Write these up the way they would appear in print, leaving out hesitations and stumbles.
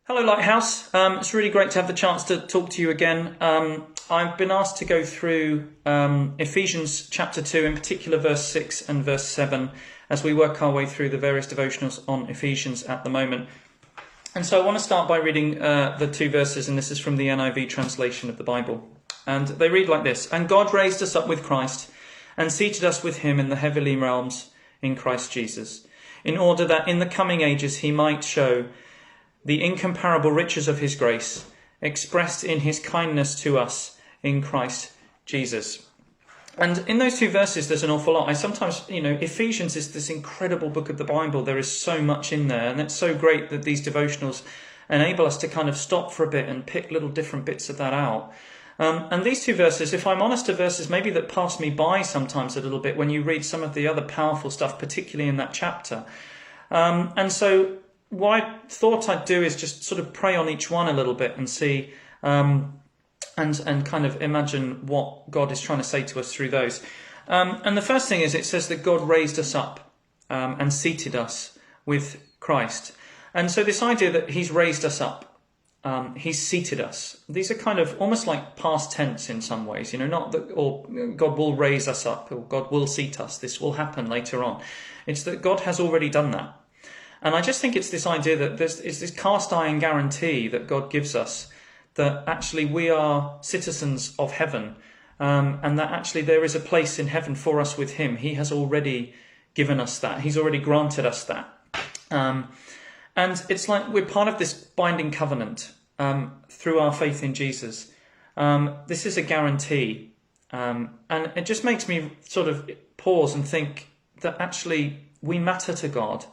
Hello, Lighthouse. It's really great to have the chance to talk to you again. I've been asked to go through Ephesians chapter 2, in particular verse 6 and verse 7, as we work our way through the various devotionals on Ephesians at the moment. And so I want to start by reading the two verses, and this is from the NIV translation of the Bible. And they read like this: "And God raised us up with Christ and seated us with him in the heavenly realms in Christ Jesus, in order that in the coming ages he might show the incomparable riches of his grace, expressed in his kindness to us in Christ Jesus." And in those two verses, there's an awful lot. I sometimes, Ephesians is this incredible book of the Bible. There is so much in there, and it's so great that these devotionals enable us to kind of stop for a bit and pick little different bits of that out. And these two verses, if I'm honest, are verses maybe that pass me by sometimes a little bit when you read some of the other powerful stuff, particularly in that chapter. And so what I thought I'd do is just sort of pray on each one a little bit and see, and kind of imagine what God is trying to say to us through those. And the first thing is, it says that God raised us up and seated us with Christ. And so this idea that he's raised us up, he's seated us. These are kind of almost like past tense in some ways, not that, or God will raise us up, or God will seat us. This will happen later on. It's that God has already done that. And I just think it's this idea that there's this cast iron guarantee that God gives us that actually we are citizens of heaven, and that actually there is a place in heaven for us with him. He has already given us that. He's already granted us that. And it's like we're part of this binding covenant through our faith in Jesus. This is a guarantee. And it just makes me sort of pause and think that actually we matter to God.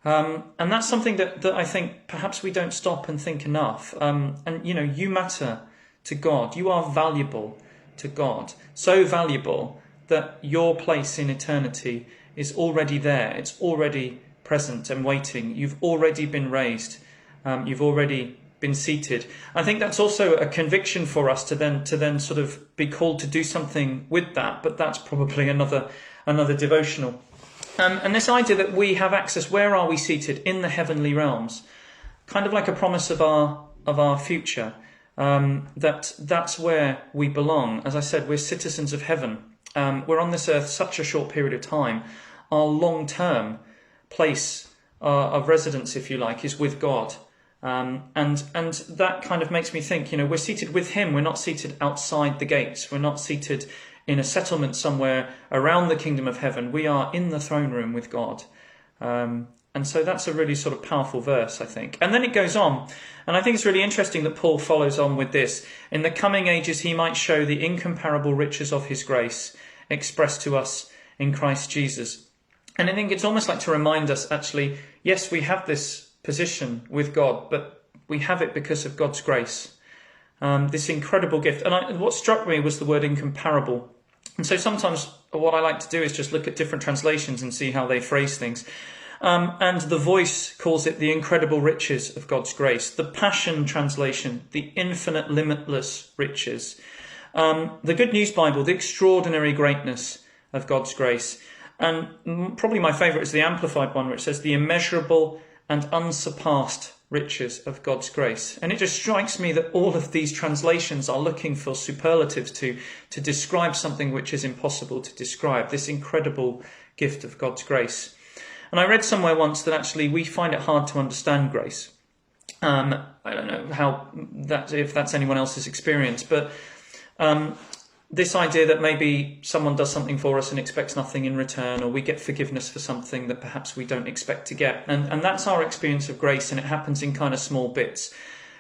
And that's something that I think perhaps we don't stop and think enough. You matter to God. You are valuable to God. So valuable that your place in eternity is already there. It's already present and waiting. You've already been raised. You've already been seated. I think that's also a conviction for us to then sort of be called to do something with that. But that's probably another devotional. And this idea that we have access, where are we seated? In the heavenly realms, kind of like a promise of our future, that's where we belong. As I said, we're citizens of heaven. We're on this earth such a short period of time. Our long-term place of residence, if you like, is with God. And that kind of makes me think, we're seated with him. We're not seated outside the gates. We're not seated in a settlement somewhere around the kingdom of heaven. We are in the throne room with God. And so that's a really sort of powerful verse, I think. And then it goes on. And I think it's really interesting that Paul follows on with this. In the coming ages, he might show the incomparable riches of his grace expressed to us in Christ Jesus. And I think it's almost like to remind us, actually, yes, we have this position with God, but we have it because of God's grace. This incredible gift. And what struck me was the word incomparable. And so sometimes what I like to do is just look at different translations and see how they phrase things. And the Voice calls it the incredible riches of God's grace. The Passion translation, the infinite, limitless riches. The Good News Bible, the extraordinary greatness of God's grace. And probably my favourite is the Amplified one, which says the immeasurable and unsurpassed riches of God's grace. And it just strikes me that all of these translations are looking for superlatives to describe something which is impossible to describe, this incredible gift of God's grace. And I read somewhere once that actually we find it hard to understand grace. I don't know if that's anyone else's experience, but this idea that maybe someone does something for us and expects nothing in return, or we get forgiveness for something that perhaps we don't expect to get. And that's our experience of grace, and it happens in kind of small bits.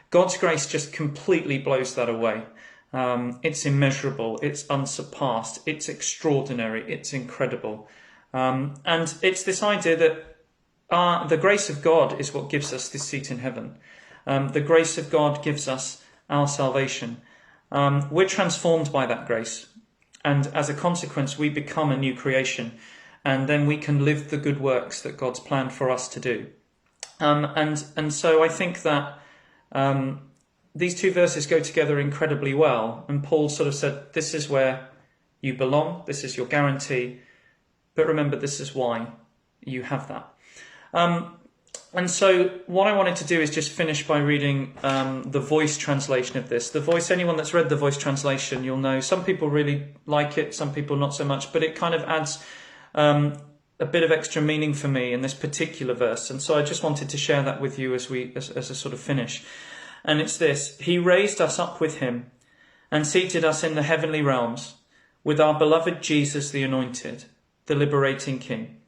God's grace just completely blows that away. It's immeasurable, it's unsurpassed, it's extraordinary, it's incredible. And it's this idea that the grace of God is what gives us this seat in heaven. The grace of God gives us our salvation. We're transformed by that grace, and as a consequence we become a new creation, and then we can live the good works that God's planned for us to do. And so I think that these two verses go together incredibly well, and Paul sort of said, this is where you belong, this is your guarantee, but remember, this is why you have that. And so what I wanted to do is just finish by reading the Voice translation of this. The Voice, anyone that's read the Voice translation, you'll know some people really like it, some people not so much, but it kind of adds a bit of extra meaning for me in this particular verse. And so I just wanted to share that with you as a sort of finish. And it's this: He raised us up with him and seated us in the heavenly realms with our beloved Jesus, the Anointed, the liberating King.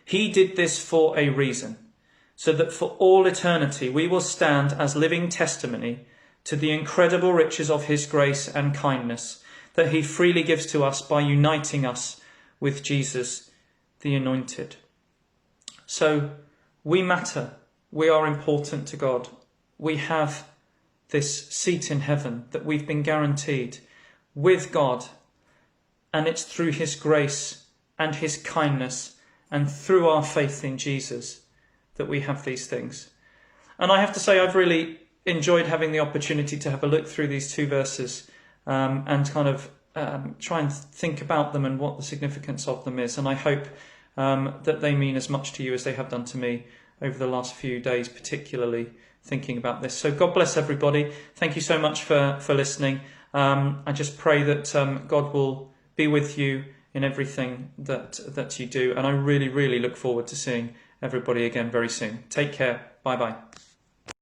He did this for a reason, so that for all eternity we will stand as living testimony to the incredible riches of his grace and kindness that he freely gives to us by uniting us with Jesus, the Anointed. So we matter. We are important to God. We have this seat in heaven that we've been guaranteed with God, and it's through his grace and his kindness and through our faith in Jesus that we have these things. And I have to say, I've really enjoyed having the opportunity to have a look through these two verses and kind of try and think about them and what the significance of them is. And I hope that they mean as much to you as they have done to me over the last few days, particularly thinking about this. So God bless everybody. Thank you so much for listening. I just pray that God will be with you in everything that you do. And I really, really look forward to seeing everybody again very soon. Take care. Bye-bye.